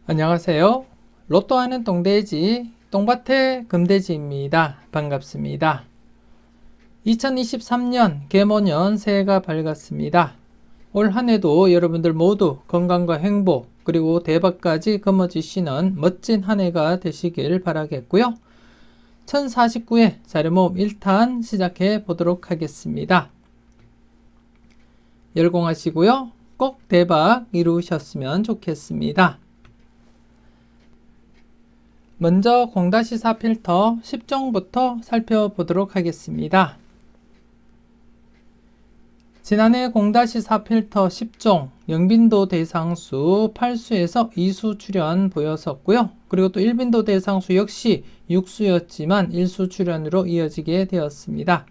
안녕하세요. 로또하는 똥돼지 똥밭의 금돼지입니다. 반갑습니다. 2023년 개모년 새해가 밝았습니다. 올 한해도 여러분들 모두 건강과 행복 그리고 대박까지 거머쥐시는 멋진 한해가 되시길 바라겠고요. 1049회 자료모음 1탄 시작해 보도록 하겠습니다. 열공하시고요. 꼭 대박 이루셨으면 좋겠습니다. 먼저 0-4 필터 10종부터 살펴보도록 하겠습니다. 지난해 0-4 필터 10종 영빈도 대상수 8수에서 2수 출현 보였었고요. 그리고 또 1빈도 대상수 역시 6수였지만 1수 출현으로 이어지게 되었습니다.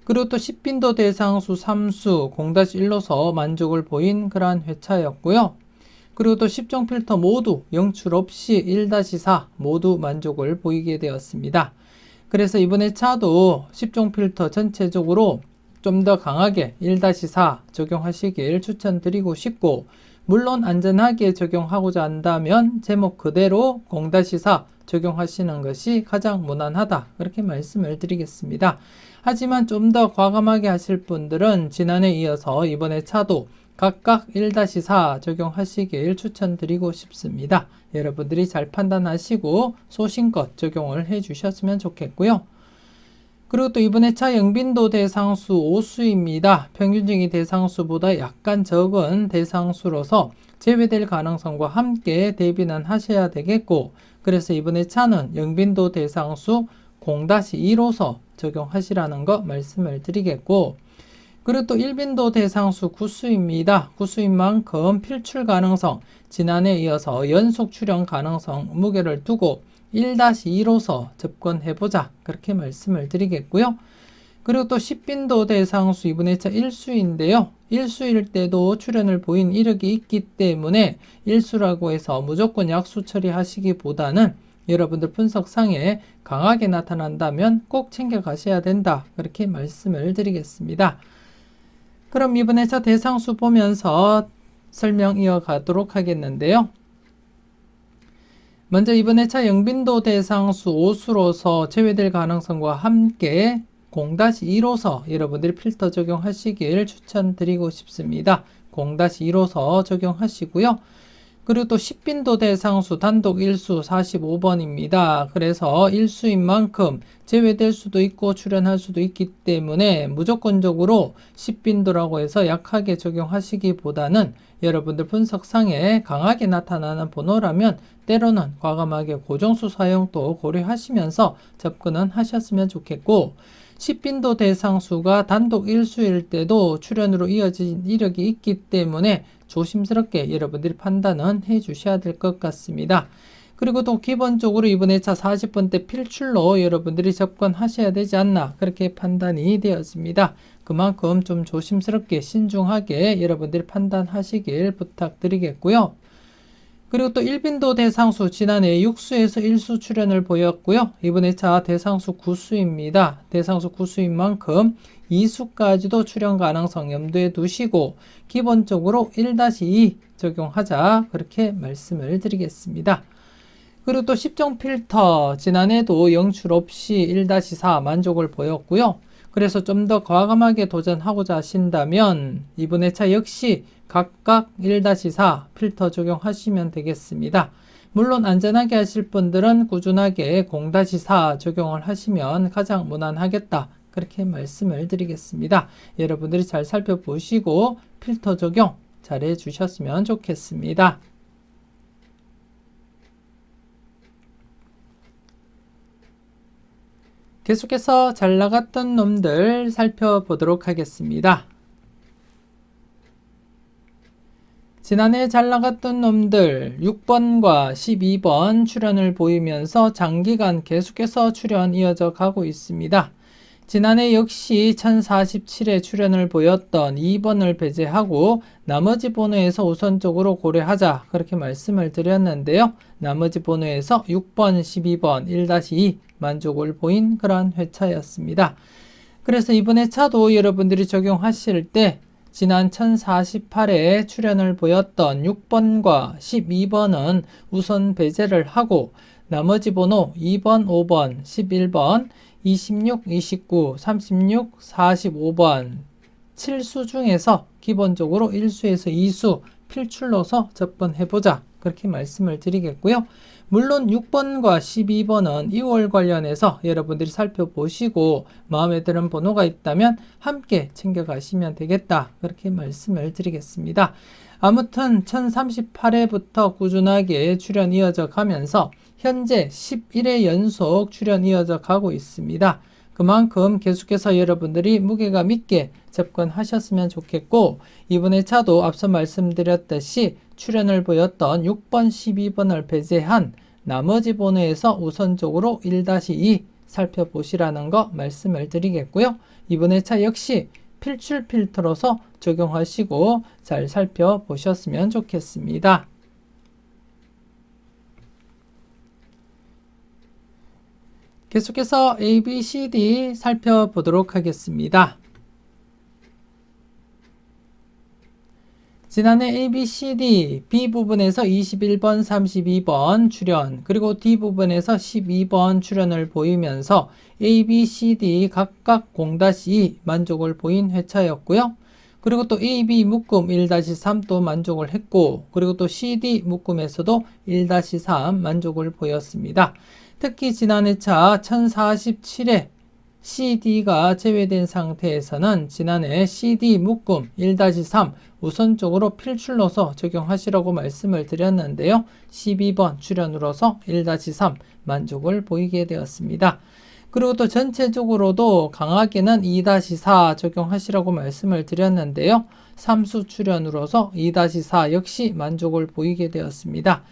그리고 또 10빈도 대상수 3수 0-1로서 만족을 보인 그러한 회차였고요. 그리고 또 10종 필터 모두 영출 없이 1-4 모두 만족을 보이게 되었습니다. 그래서 이번 회차도 10종 필터 전체적으로 좀 더 강하게 1-4 적용하시길 추천드리고 싶고, 물론 안전하게 적용하고자 한다면 제목 그대로 0-4 적용하시는 것이 가장 무난하다, 그렇게 말씀을 드리겠습니다. 하지만 좀 더 과감하게 하실 분들은 지난해 이어서 이번 회차도 각각 1-4 적용하시길 추천드리고 싶습니다. 여러분들이 잘 판단하시고 소신껏 적용을 해주셨으면 좋겠고요. 그리고 또 이번 회차 영빈도 대상수 5수입니다. 평균적인 대상수보다 약간 적은 대상수로서 제외될 가능성과 함께 대비는 하셔야 되겠고, 그래서 이번 회차는 영빈도 대상수 0-2로서 적용하시라는 거 말씀을 드리겠고, 그리고 또 1빈도 대상수 9수입니다. 9수인 만큼 필출 가능성, 지난해에 이어서 연속 출현 가능성 무게를 두고 1-2로서 접근해보자, 그렇게 말씀을 드리겠고요. 그리고 또 10빈도 대상수 이번 회차 1수인데요. 1수일 때도 출현을 보인 이력이 있기 때문에 1수라고 해서 무조건 약수 처리하시기보다는 여러분들 분석상에 강하게 나타난다면 꼭 챙겨 가셔야 된다, 그렇게 말씀을 드리겠습니다. 그럼 이번 회차 대상수 보면서 설명 이어가도록 하겠는데요. 먼저 이번 회차 영빈도 대상수 5수로서 제외될 가능성과 함께 0-2로서 여러분들이 필터 적용하시길 추천드리고 싶습니다. 0-2로서 적용하시고요. 그리고 또 10빈도 대상수 단독 1수 45번입니다. 그래서 1수인 만큼 제외될 수도 있고 출현할 수도 있기 때문에 무조건적으로 10빈도라고 해서 약하게 적용하시기보다는 여러분들 분석상에 강하게 나타나는 번호라면 때로는 과감하게 고정수 사용도 고려하시면서 접근은 하셨으면 좋겠고, 10빈도 대상수가 단독 1수일 때도 출현으로 이어진 이력이 있기 때문에 조심스럽게 여러분들이 판단은 해 주셔야 될 것 같습니다. 그리고 또 기본적으로 이번 회차 40번대 필출로 여러분들이 접근하셔야 되지 않나, 그렇게 판단이 되었습니다. 그만큼 좀 조심스럽게 신중하게 여러분들이 판단하시길 부탁드리겠고요. 그리고 또 1빈도 대상수 지난해 6수에서 1수 출현을 보였고요. 이번 회차 대상수 9수입니다. 대상수 9수인 만큼 2수까지도 출현 가능성 염두에 두시고 기본적으로 1-2 적용하자, 그렇게 말씀을 드리겠습니다. 그리고 또 10종 필터 지난해도 영출 없이 1-4 만족을 보였고요. 그래서 좀 더 과감하게 도전하고자 하신다면 이번 회차 역시 각각 1-4 필터 적용하시면 되겠습니다. 물론 안전하게 하실 분들은 꾸준하게 0-4 적용을 하시면 가장 무난하겠다, 그렇게 말씀을 드리겠습니다. 여러분들이 잘 살펴보시고 필터 적용 잘 해주셨으면 좋겠습니다. 계속해서 잘 나갔던 놈들 살펴보도록 하겠습니다. 지난해 잘 나갔던 놈들 6번과 12번 출현을 보이면서 장기간 계속해서 출현 이어져 가고 있습니다. 지난해 역시 1047회 출현을 보였던 2번을 배제하고 나머지 번호에서 우선적으로 고려하자, 그렇게 말씀을 드렸는데요. 나머지 번호에서 6번, 12번, 1-2 만족을 보인 그러한 회차였습니다. 그래서 이번 회차도 여러분들이 적용하실 때 지난 1048회 출연을 보였던 6번과 12번은 우선 배제를 하고 나머지 번호 2번, 5번, 11번, 26, 29, 36, 45번 7수 중에서 기본적으로 1수에서 2수 필출로서 접근해보자. 그렇게 말씀을 드리겠고요. 물론 6번과 12번은 2월 관련해서 여러분들이 살펴보시고 마음에 드는 번호가 있다면 함께 챙겨가시면 되겠다. 그렇게 말씀을 드리겠습니다. 아무튼 1038회부터 꾸준하게 출연 이어져 가면서 현재 11회 연속 출연 이어져 가고 있습니다. 그만큼 계속해서 여러분들이 무게감 있게 접근하셨으면 좋겠고, 이번에 차도 앞서 말씀드렸듯이 출연을 보였던 6번, 12번을 배제한 나머지 번호에서 우선적으로 1-2 살펴보시라는 거 말씀을 드리겠고요. 이번에 차 역시 필출 필터로서 적용하시고 잘 살펴보셨으면 좋겠습니다. 계속해서 A, B, C, D 살펴보도록 하겠습니다. 지난해 A, B, C, D, B 부분에서 21번, 32번 출연, 그리고 D 부분에서 12번 출연을 보이면서 A, B, C, D 각각 0-2 만족을 보인 회차였고요. 그리고 또 A, B 묶음 1-3 또 만족을 했고, 그리고 또 C, D 묶음에서도 1-3 만족을 보였습니다. 특히 지난 회차 1047회 CD가 제외된 상태에서는 지난해 CD 묶음 1-3 우선적으로 필출로서 적용하시라고 말씀을 드렸는데요. 12번 출연으로서 1-3 만족을 보이게 되었습니다. 그리고 또 전체적으로도 강하게는 2-4 적용하시라고 말씀을 드렸는데요. 3수 출연으로서 2-4 역시 만족을 보이게 되었습니다.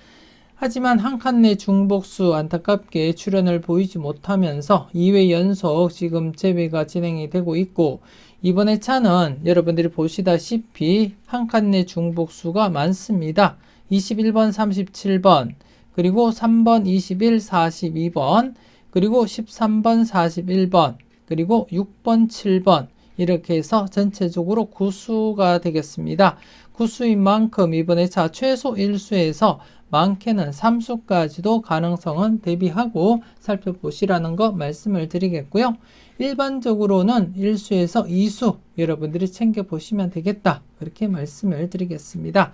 하지만 한 칸 내 중복수 안타깝게 출연을 보이지 못하면서 2회 연속 지금 재배가 진행이 되고 있고, 이번에 차는 여러분들이 보시다시피 한 칸 내 중복수가 많습니다. 21번, 37번, 그리고 3번, 21, 42번, 그리고 13번, 41번, 그리고 6번, 7번 이렇게 해서 전체적으로 9수가 되겠습니다. 9수인 만큼 이번에 차 최소 1수에서 많게는 3수까지도 가능성은 대비하고 살펴보시라는 거 말씀을 드리겠고요. 일반적으로는 1수에서 2수 여러분들이 챙겨보시면 되겠다. 그렇게 말씀을 드리겠습니다.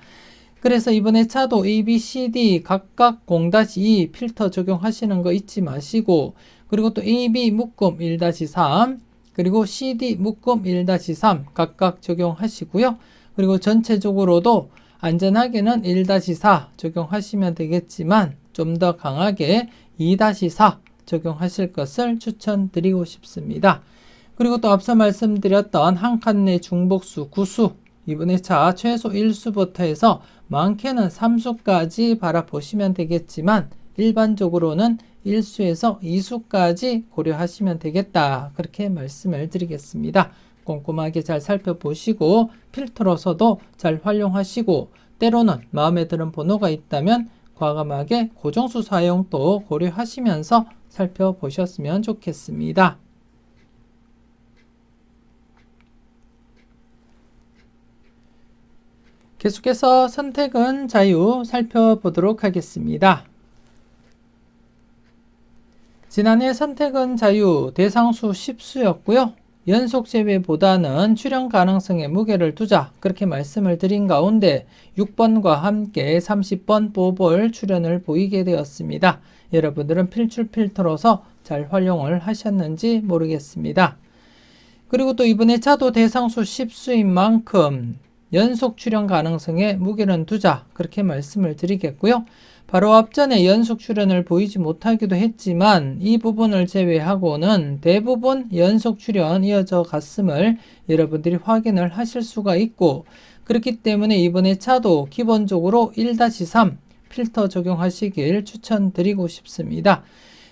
그래서 이번에 차도 A, B, C, D 각각 0-2 필터 적용하시는 거 잊지 마시고, 그리고 또 A, B 묶음 1-3, 그리고 C, D 묶음 1-3 각각 적용하시고요. 그리고 전체적으로도 안전하게는 1-4 적용하시면 되겠지만 좀 더 강하게 2-4 적용하실 것을 추천드리고 싶습니다. 그리고 또 앞서 말씀드렸던 한 칸 내 중복수 9수 이번에 차 최소 1수부터 해서 많게는 3수까지 바라보시면 되겠지만 일반적으로는 1수에서 2수까지 고려하시면 되겠다. 그렇게 말씀을 드리겠습니다. 꼼꼼하게 잘 살펴보시고 필터로서도 잘 활용하시고, 때로는 마음에 드는 번호가 있다면 과감하게 고정수 사용도 고려하시면서 살펴보셨으면 좋겠습니다. 계속해서 선택은 자유 살펴보도록 하겠습니다. 지난해 선택은 자유 대상수 10수였고요. 연속 제외보다는 출연 가능성에 무게를 두자 그렇게 말씀을 드린 가운데 6번과 함께 30번 뽑을 출연을 보이게 되었습니다. 여러분들은 필출 필터로서 잘 활용을 하셨는지 모르겠습니다. 그리고 또 이번에 차도 대상수 10수인 만큼 연속 출연 가능성에 무게는 두자 그렇게 말씀을 드리겠고요. 바로 앞전에 연속 출연을 보이지 못하기도 했지만 이 부분을 제외하고는 대부분 연속 출연 이어져 갔음을 여러분들이 확인을 하실 수가 있고, 그렇기 때문에 이번에 차도 기본적으로 1-3 필터 적용하시길 추천드리고 싶습니다.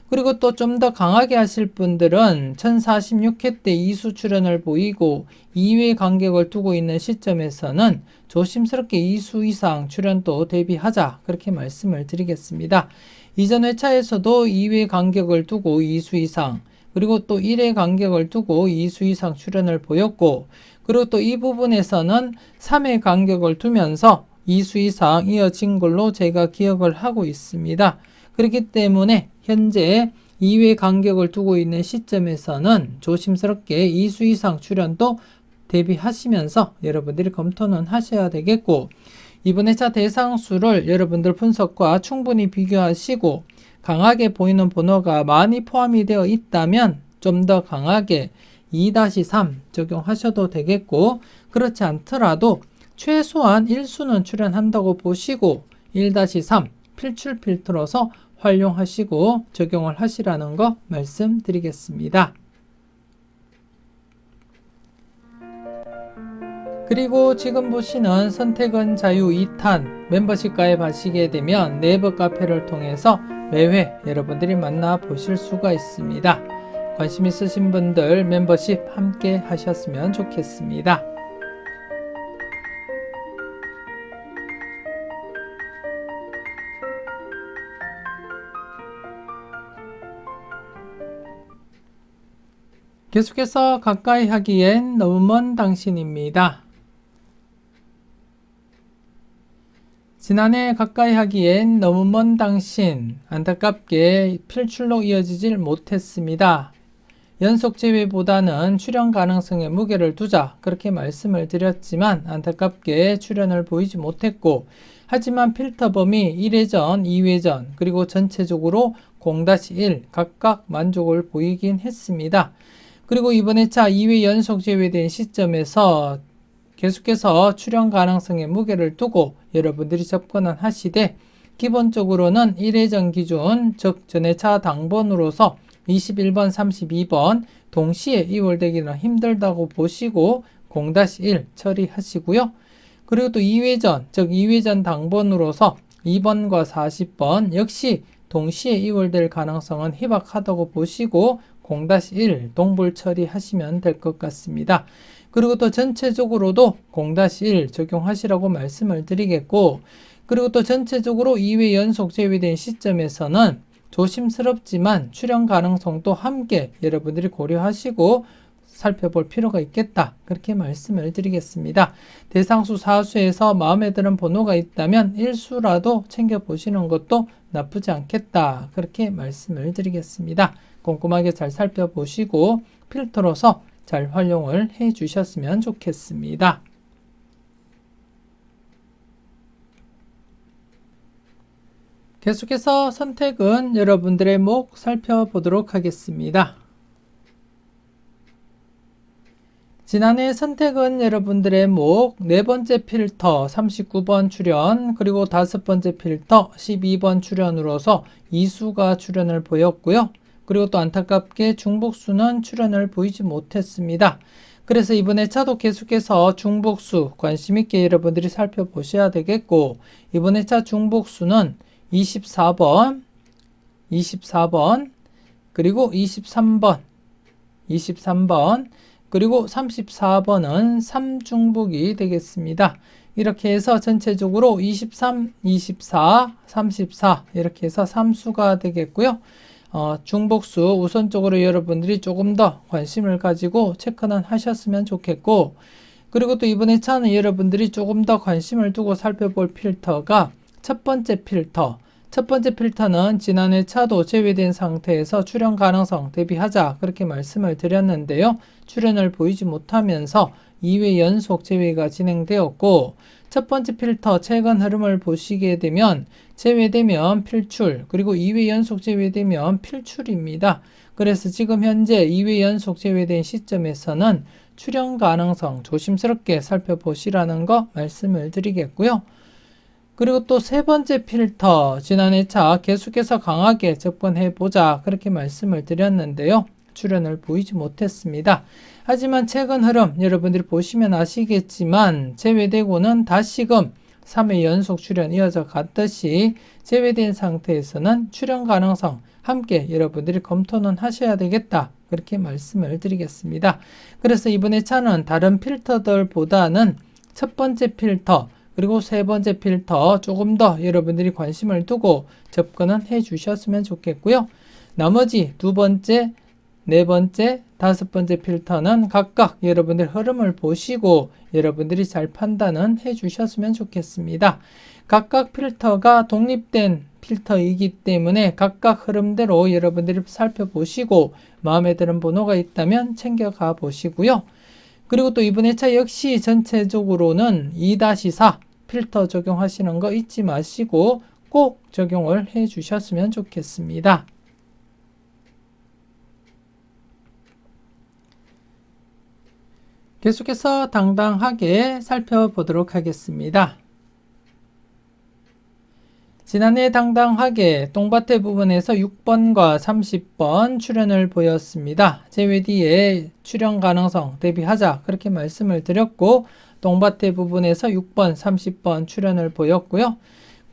그리고 또 좀 더 강하게 하실 분들은 1046회 때 2수 출연을 보이고 2회 간격을 두고 있는 시점에서는 조심스럽게 2수 이상 출연도 대비하자 그렇게 말씀을 드리겠습니다. 이전 회차에서도 2회 간격을 두고 2수 이상, 그리고 또 1의 간격을 두고 2수 이상 출현을 보였고, 그리고 또 이 부분에서는 3의 간격을 두면서 2수 이상 이어진 걸로 제가 기억을 하고 있습니다. 그렇기 때문에 현재 2의 간격을 두고 있는 시점에서는 조심스럽게 2수 이상 출현도 대비하시면서 여러분들이 검토는 하셔야 되겠고, 이번 회차 대상수를 여러분들 분석과 충분히 비교하시고 강하게 보이는 번호가 많이 포함이 되어 있다면 좀 더 강하게 2-3 적용하셔도 되겠고, 그렇지 않더라도 최소한 1수는 출현한다고 보시고 1-3 필출 필터로서 활용하시고 적용을 하시라는 거 말씀드리겠습니다. 그리고 지금 보시는 선택은 자유 2탄 멤버십 가입하시게 되면 네이버 카페를 통해서 매회 여러분들이 만나 보실 수가 있습니다. 관심 있으신 분들 멤버십 함께 하셨으면 좋겠습니다. 계속해서 가까이 하기엔 너무 먼 당신입니다. 지난해 가까이 하기엔 너무 먼 당신, 안타깝게 필출로 이어지질 못했습니다. 연속 제외보다는 출연 가능성에 무게를 두자 그렇게 말씀을 드렸지만 안타깝게 출연을 보이지 못했고, 하지만 필터 범위 1회전, 2회전 그리고 전체적으로 0-1 각각 만족을 보이긴 했습니다. 그리고 이번 회차 2회 연속 제외된 시점에서 계속해서 출연 가능성에 무게를 두고 여러분들이 접근을 하시되, 기본적으로는 1회전 기준, 즉 전회차 당번으로서 21번, 32번 동시에 이월되기는 힘들다고 보시고 0-1 처리하시고요. 그리고 또 2회전, 즉 2회전 당번으로서 2번과 40번 역시 동시에 이월될 가능성은 희박하다고 보시고 0-1 동불 처리하시면 될 것 같습니다. 그리고 또 전체적으로도 0-1 적용하시라고 말씀을 드리겠고, 그리고 또 전체적으로 2회 연속 제외된 시점에서는 조심스럽지만 출연 가능성도 함께 여러분들이 고려하시고 살펴볼 필요가 있겠다 그렇게 말씀을 드리겠습니다. 대상수 4수에서 마음에 드는 번호가 있다면 1수라도 챙겨보시는 것도 나쁘지 않겠다 그렇게 말씀을 드리겠습니다. 꼼꼼하게 잘 살펴보시고 필터로서 잘 활용을 해 주셨으면 좋겠습니다. 계속해서 선택은 여러분들의 목 살펴보도록 하겠습니다. 지난해 선택은 여러분들의 목 4번째 필터 39번 출연, 그리고 5번째 필터 12번 출연으로서 2수가 출연을 보였고요. 그리고 또 안타깝게 중복수는 출연을 보이지 못했습니다. 그래서 이번에 차도 계속해서 중복수 관심 있게 여러분들이 살펴보셔야 되겠고, 이번에 차 중복수는 24번, 24번, 그리고 23번, 그리고 34번은 3중복이 되겠습니다. 이렇게 해서 전체적으로 23, 24, 34 이렇게 해서 3수가 되겠고요. 중복수 우선적으로 여러분들이 조금 더 관심을 가지고 체크는 하셨으면 좋겠고, 그리고 또 이번에 차는 여러분들이 조금 더 관심을 두고 살펴볼 필터가 첫 번째 필터는 지난해 차도 제외된 상태에서 출연 가능성 대비하자 그렇게 말씀을 드렸는데요. 출연을 보이지 못하면서 2회 연속 제외가 진행되었고, 첫 번째 필터 최근 흐름을 보시게 되면 제외되면 필출, 그리고 2회 연속 제외되면 필출입니다. 그래서 지금 현재 2회 연속 제외된 시점에서는 출연 가능성 조심스럽게 살펴보시라는 거 말씀을 드리겠고요. 그리고 또 세 번째 필터 지난해 차 계속해서 강하게 접근해보자 그렇게 말씀을 드렸는데요. 출연을 보이지 못했습니다. 하지만 최근 흐름 여러분들이 보시면 아시겠지만 제외되고는 다시금 3회 연속 출연 이어져 갔듯이 제외된 상태에서는 출연 가능성 함께 여러분들이 검토는 하셔야 되겠다 그렇게 말씀을 드리겠습니다. 그래서 이번에 차는 다른 필터들보다는 첫 번째 필터 그리고 세 번째 필터 조금 더 여러분들이 관심을 두고 접근은 해 주셨으면 좋겠고요. 나머지 두 번째, 네 번째, 다섯 번째 필터는 각각 여러분들 흐름을 보시고 여러분들이 잘 판단은 해 주셨으면 좋겠습니다. 각각 필터가 독립된 필터이기 때문에 각각 흐름대로 여러분들이 살펴보시고 마음에 드는 번호가 있다면 챙겨가 보시고요. 그리고 또 이번 회차 역시 전체적으로는 2-4 필터 적용하시는 거 잊지 마시고 꼭 적용을 해 주셨으면 좋겠습니다. 계속해서 당당하게 살펴보도록 하겠습니다. 지난해 당당하게 똥밭의 부분에서 6번과 30번 출현을 보였습니다. 제외 뒤에 출현 가능성 대비하자 그렇게 말씀을 드렸고 똥밭의 부분에서 6번, 30번 출현을 보였고요.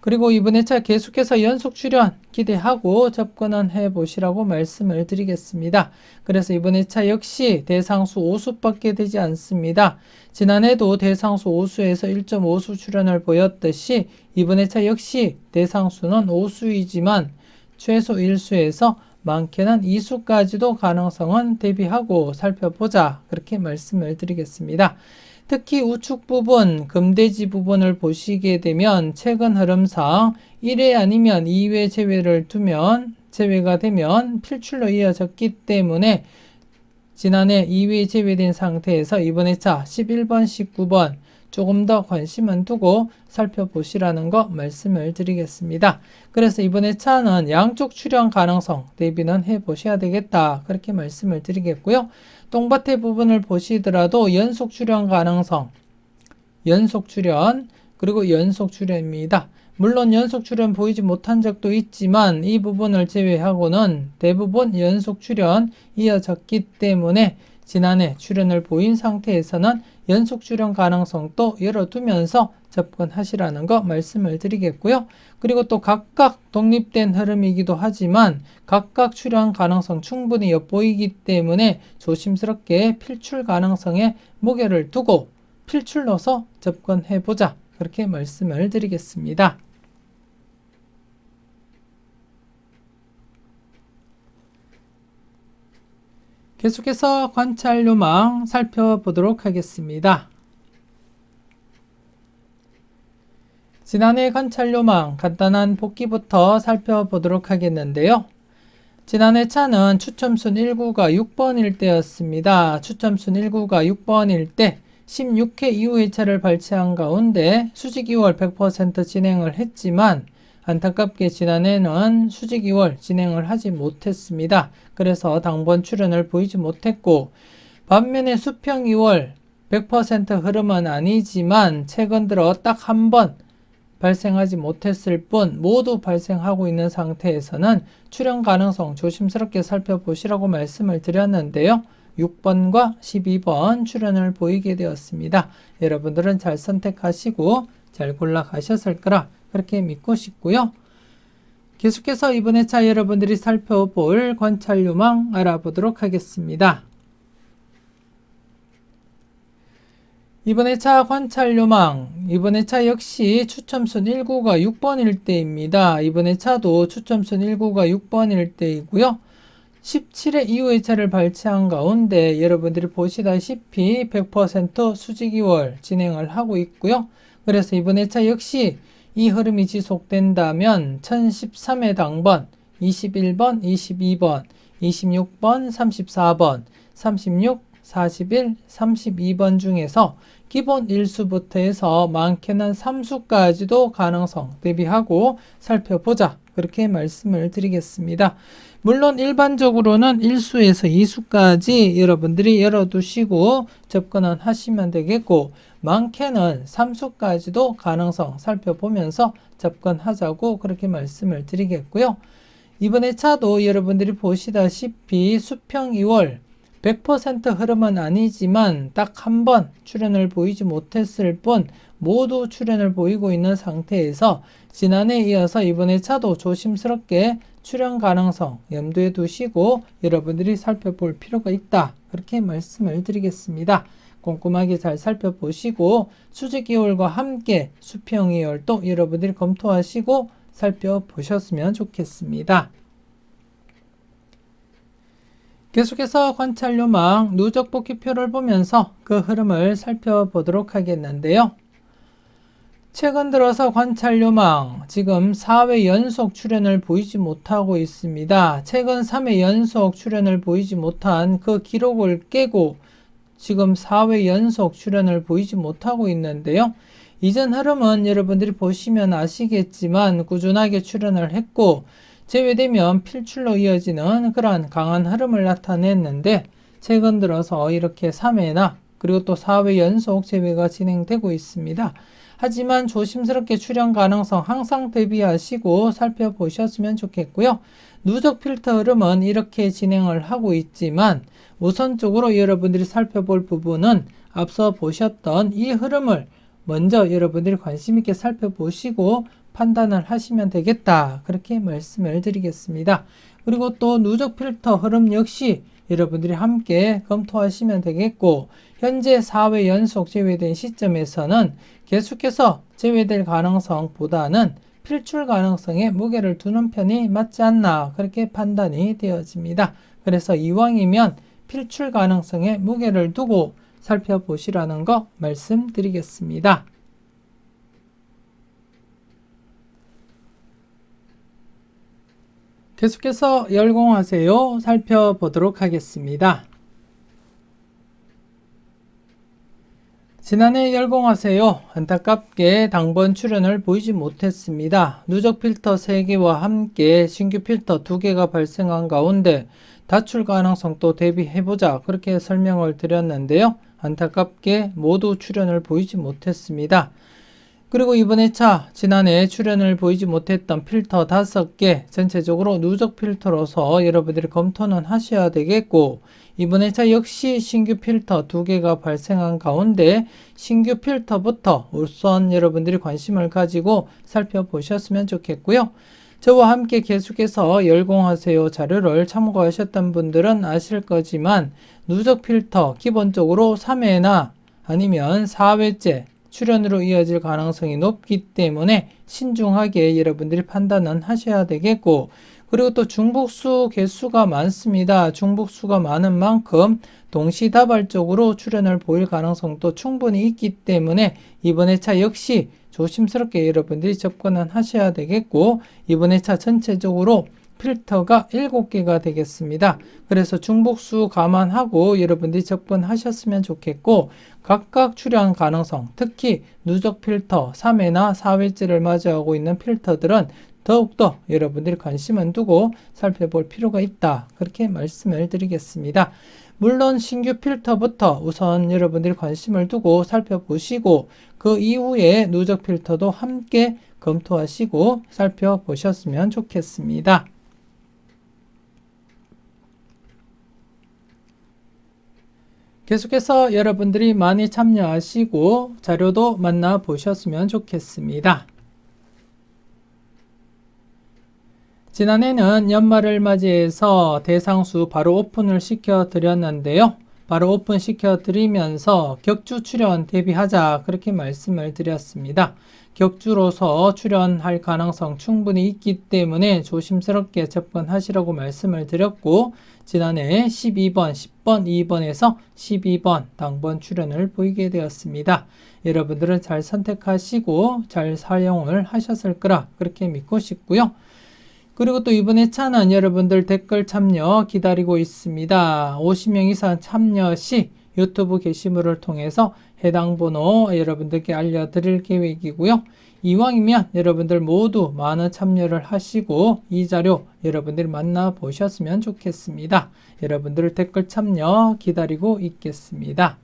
그리고 이번 회차 계속해서 연속 출현 기대하고 접근은 해보시라고 말씀을 드리겠습니다. 그래서 이번 회차 역시 대상수 5수밖에 되지 않습니다. 지난해도 대상수 5수에서 1.5수 출현을 보였듯이 이번 회차 역시 대상수는 5수이지만 최소 1수에서 많게는 2수까지도 가능성은 대비하고 살펴보자 그렇게 말씀을 드리겠습니다. 특히 우측 부분, 금돼지 부분을 보시게 되면 최근 흐름상 1회 아니면 2회 제외를 두면 제외가 되면 필출로 이어졌기 때문에 지난해 2회 제외된 상태에서 이번 회차 11번, 19번 조금 더 관심은 두고 살펴보시라는 거 말씀을 드리겠습니다. 그래서 이번 회차는 양쪽 출현 가능성 대비는 해보셔야 되겠다 그렇게 말씀을 드리겠고요. 똥밭의 부분을 보시더라도 연속 출현 가능성, 연속 출현, 그리고 연속 출현입니다. 물론 연속 출현 보이지 못한 적도 있지만 이 부분을 제외하고는 대부분 연속 출현 이어졌기 때문에 지난해 출현을 보인 상태에서는 연속 출현 가능성도 열어두면서 접근하시라는 거 말씀을 드리겠고요. 그리고 또 각각 독립된 흐름이기도 하지만 각각 출현 가능성 충분히 엿보이기 때문에 조심스럽게 필출 가능성에 무게를 두고 필출로서 접근해보자 그렇게 말씀을 드리겠습니다. 계속해서 관찰 요망 살펴보도록 하겠습니다. 지난해 관찰 요망 간단한 복기부터 살펴보도록 하겠는데요. 지난해 차는 추첨순 1구가 6번일 때였습니다. 추첨순 1구가 6번일 때 16회 이후 회차를 발췌한 가운데 수직 2월 100% 진행을 했지만 안타깝게 지난해는 수직 2월 진행을 하지 못했습니다. 그래서 당번 출현을 보이지 못했고 반면에 수평 2월 100% 흐름은 아니지만 최근 들어 딱 한 번 발생하지 못했을 뿐 모두 발생하고 있는 상태에서는 출현 가능성 조심스럽게 살펴보시라고 말씀을 드렸는데요. 6번과 12번 출현을 보이게 되었습니다. 여러분들은 잘 선택하시고 잘 골라가셨을 거라 그렇게 믿고 싶고요. 계속해서 이번 회차 여러분들이 살펴볼 관찰 요망 알아보도록 하겠습니다. 이번 회차 관찰 요망, 이번 회차 역시 추첨순 1구가 6번일 때입니다. 이번 회차도 추첨순 1구가 6번일 때이고요. 17회 이후 회차를 발췌한 가운데 여러분들이 보시다시피 100% 수직 2월 진행을 하고 있고요. 그래서 이번 회차 역시 이 흐름이 지속된다면 1013회 당번, 21번, 22번, 26번, 34번, 36, 41, 32번 중에서 기본 1수부터 해서 많게는 3수까지도 가능성 대비하고 살펴보자 그렇게 말씀을 드리겠습니다. 물론 일반적으로는 1수에서 2수까지 여러분들이 열어두시고 접근은 하시면 되겠고 많게는 3수까지도 가능성 살펴보면서 접근하자고 그렇게 말씀을 드리겠고요. 이번 회차도 여러분들이 보시다시피 수평 2월 100% 흐름은 아니지만 딱 한 번 출현을 보이지 못했을 뿐 모두 출현을 보이고 있는 상태에서 지난해에 이어서 이번 회차도 조심스럽게 출현 가능성 염두에 두시고 여러분들이 살펴볼 필요가 있다 그렇게 말씀을 드리겠습니다. 꼼꼼하게 잘 살펴보시고 수직 2월과 함께 수평 2월도 여러분들이 검토하시고 살펴보셨으면 좋겠습니다. 계속해서 관찰 요망 누적 복귀표를 보면서 그 흐름을 살펴보도록 하겠는데요. 최근 들어서 관찰 요망 지금 4회 연속 출현을 보이지 못하고 있습니다. 최근 3회 연속 출현을 보이지 못한 그 기록을 깨고 지금 4회 연속 출현을 보이지 못하고 있는데요. 이전 흐름은 여러분들이 보시면 아시겠지만 꾸준하게 출현을 했고 제외되면 필출로 이어지는 그러한 강한 흐름을 나타냈는데 최근 들어서 이렇게 3회나 그리고 또 4회 연속 제외가 진행되고 있습니다. 하지만 조심스럽게 출현 가능성 항상 대비하시고 살펴보셨으면 좋겠고요. 누적 필터 흐름은 이렇게 진행을 하고 있지만 우선적으로 여러분들이 살펴볼 부분은 앞서 보셨던 이 흐름을 먼저 여러분들이 관심 있게 살펴보시고 판단을 하시면 되겠다. 그렇게 말씀을 드리겠습니다. 그리고 또 누적 필터 흐름 역시 여러분들이 함께 검토하시면 되겠고 현재 4회 연속 제외된 시점에서는 계속해서 제외될 가능성보다는 필출 가능성에 무게를 두는 편이 맞지 않나 그렇게 판단이 되어집니다. 그래서 이왕이면 필출 가능성에 무게를 두고 살펴보시라는 거 말씀드리겠습니다. 계속해서 열공하세요 살펴보도록 하겠습니다. 지난해 열공하세요 안타깝게 당번 출현을 보이지 못했습니다. 누적 필터 3개와 함께 신규 필터 2개가 발생한 가운데 다출 가능성도 대비해보자 그렇게 설명을 드렸는데요. 안타깝게 모두 출현을 보이지 못했습니다. 그리고 이번 회차 지난해 출현을 보이지 못했던 필터 5개 전체적으로 누적 필터로서 여러분들이 검토는 하셔야 되겠고 이번 회차 역시 신규 필터 2개가 발생한 가운데 신규 필터부터 우선 여러분들이 관심을 가지고 살펴보셨으면 좋겠고요. 저와 함께 계속해서 열공하세요 자료를 참고하셨던 분들은 아실 거지만 누적 필터 기본적으로 3회나 아니면 4회째 출현으로 이어질 가능성이 높기 때문에 신중하게 여러분들이 판단은 하셔야 되겠고 그리고 또 중복수 개수가 많습니다. 중복수가 많은 만큼 동시다발적으로 출현을 보일 가능성도 충분히 있기 때문에 이번 회차 역시 조심스럽게 여러분들이 접근은 하셔야 되겠고 이번 회차 전체적으로 필터가 7개가 되겠습니다. 그래서 중복수 감안하고 여러분들이 접근하셨으면 좋겠고 각각 출현 가능성, 특히 누적 필터 3회나 4회째를 맞이하고 있는 필터들은 더욱더 여러분들이 관심을 두고 살펴볼 필요가 있다. 그렇게 말씀을 드리겠습니다. 물론 신규 필터부터 우선 여러분들이 관심을 두고 살펴보시고 그 이후에 누적 필터도 함께 검토하시고 살펴보셨으면 좋겠습니다. 계속해서 여러분들이 많이 참여하시고 자료도 만나보셨으면 좋겠습니다. 지난해는 연말을 맞이해서 대상수 바로 오픈을 시켜드렸는데요. 바로 오픈 시켜드리면서 격주 출현 대비하자 그렇게 말씀을 드렸습니다. 격주로서 출현할 가능성 충분히 있기 때문에 조심스럽게 접근하시라고 말씀을 드렸고 지난해 12번, 10번, 2번에서 12번 당번 출현을 보이게 되었습니다. 여러분들은 잘 선택하시고 잘 사용을 하셨을 거라 그렇게 믿고 싶고요. 그리고 또 이번 회차는 여러분들 댓글 참여 기다리고 있습니다. 50명 이상 참여 시 유튜브 게시물을 통해서 해당 번호 여러분들께 알려드릴 계획이고요. 이왕이면 여러분들 모두 많은 참여를 하시고 이 자료 여러분들이 만나보셨으면 좋겠습니다. 여러분들 댓글 참여 기다리고 있겠습니다.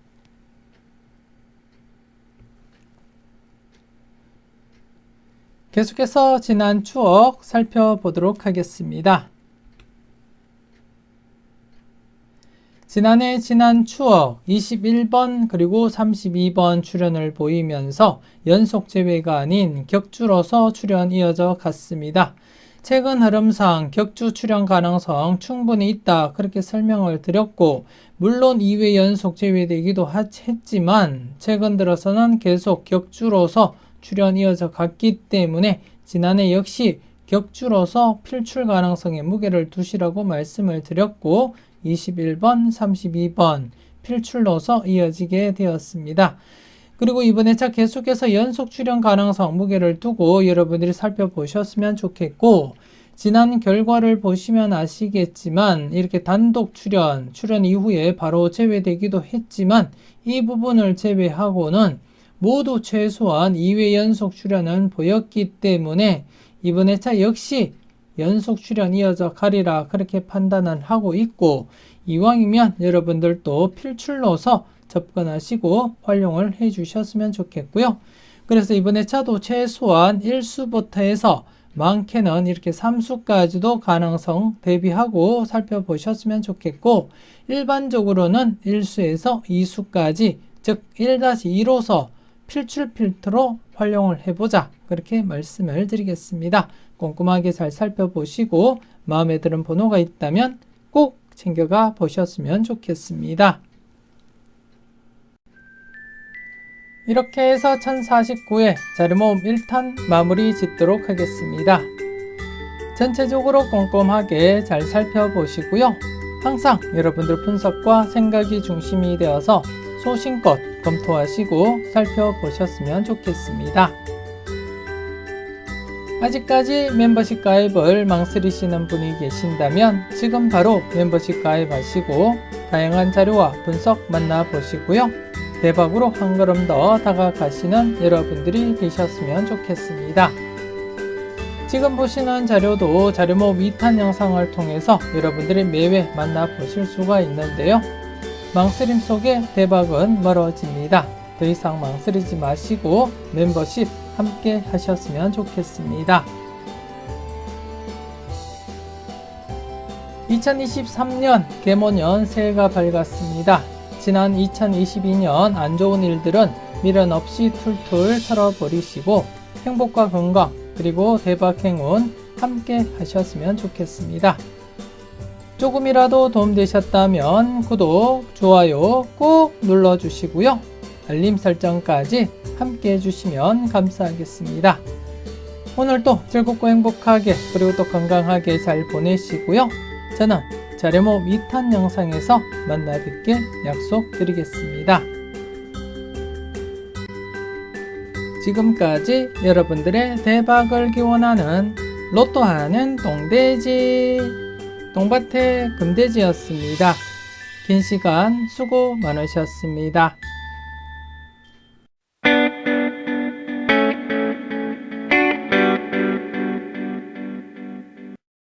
계속해서 지난 추억 살펴보도록 하겠습니다. 지난해 지난 추억 21번 그리고 32번 출현을 보이면서 연속 제외가 아닌 격주로서 출현 이어져 갔습니다. 최근 흐름상 격주 출현 가능성 충분히 있다 그렇게 설명을 드렸고 물론 2회 연속 제외되기도 했지만 최근 들어서는 계속 격주로서 출현 이어져 갔기 때문에 지난해 역시 격주로서 필출 가능성에 무게를 두시라고 말씀을 드렸고 21번, 32번 필출로서 이어지게 되었습니다. 그리고 이번 회차 계속해서 연속 출연 가능성 무게를 두고 여러분들이 살펴보셨으면 좋겠고, 지난 결과를 보시면 아시겠지만 이렇게 단독 출연 이후에 바로 제외되기도 했지만 이 부분을 제외하고는 모두 최소한 2회 연속 출연은 보였기 때문에 이번 회차 역시 연속 출연 이어져 가리라 그렇게 판단을 하고 있고, 이왕이면 여러분들도 필출로서 접근하시고 활용을 해 주셨으면 좋겠고요. 그래서 이번 회차도 최소한 1수부터 해서 많게는 이렇게 3수까지도 가능성 대비하고 살펴보셨으면 좋겠고, 일반적으로는 1수에서 2수까지 즉 1-2로서 필출 필터로 활용을 해보자 그렇게 말씀을 드리겠습니다. 꼼꼼하게 잘 살펴보시고 마음에 드는 번호가 있다면 꼭 챙겨가 보셨으면 좋겠습니다. 이렇게 해서 1049회 자료모음 1탄 마무리 짓도록 하겠습니다. 전체적으로 꼼꼼하게 잘 살펴보시고요. 항상 여러분들 분석과 생각이 중심이 되어서 소신껏 검토하시고 살펴보셨으면 좋겠습니다. 아직까지 멤버십 가입을 망설이시는 분이 계신다면 지금 바로 멤버십 가입하시고 다양한 자료와 분석 만나보시고요. 대박으로 한 걸음 더 다가가시는 여러분들이 되셨으면 좋겠습니다. 지금 보시는 자료도 자료모음 2탄 영상을 통해서 여러분들이 매회 만나보실 수가 있는데요. 망설임 속에 대박은 멀어집니다. 더 이상 망설이지 마시고 멤버십 함께 하셨으면 좋겠습니다. 2023년 개모년 새해가 밝았습니다. 지난 2022년 안 좋은 일들은 미련 없이 툴툴 털어버리시고 행복과 건강 그리고 대박 행운 함께 하셨으면 좋겠습니다. 조금이라도 도움되셨다면 구독, 좋아요 꼭 눌러주시고요. 알림 설정까지 함께 해주시면 감사하겠습니다. 오늘도 즐겁고 행복하게 그리고 또 건강하게 잘 보내시고요. 저는 자료모음 2탄 영상에서 만나 뵙게 약속드리겠습니다. 지금까지 여러분들의 대박을 기원하는 로또하는 동돼지 동밭의 금돼지였습니다. 긴 시간 수고 많으셨습니다.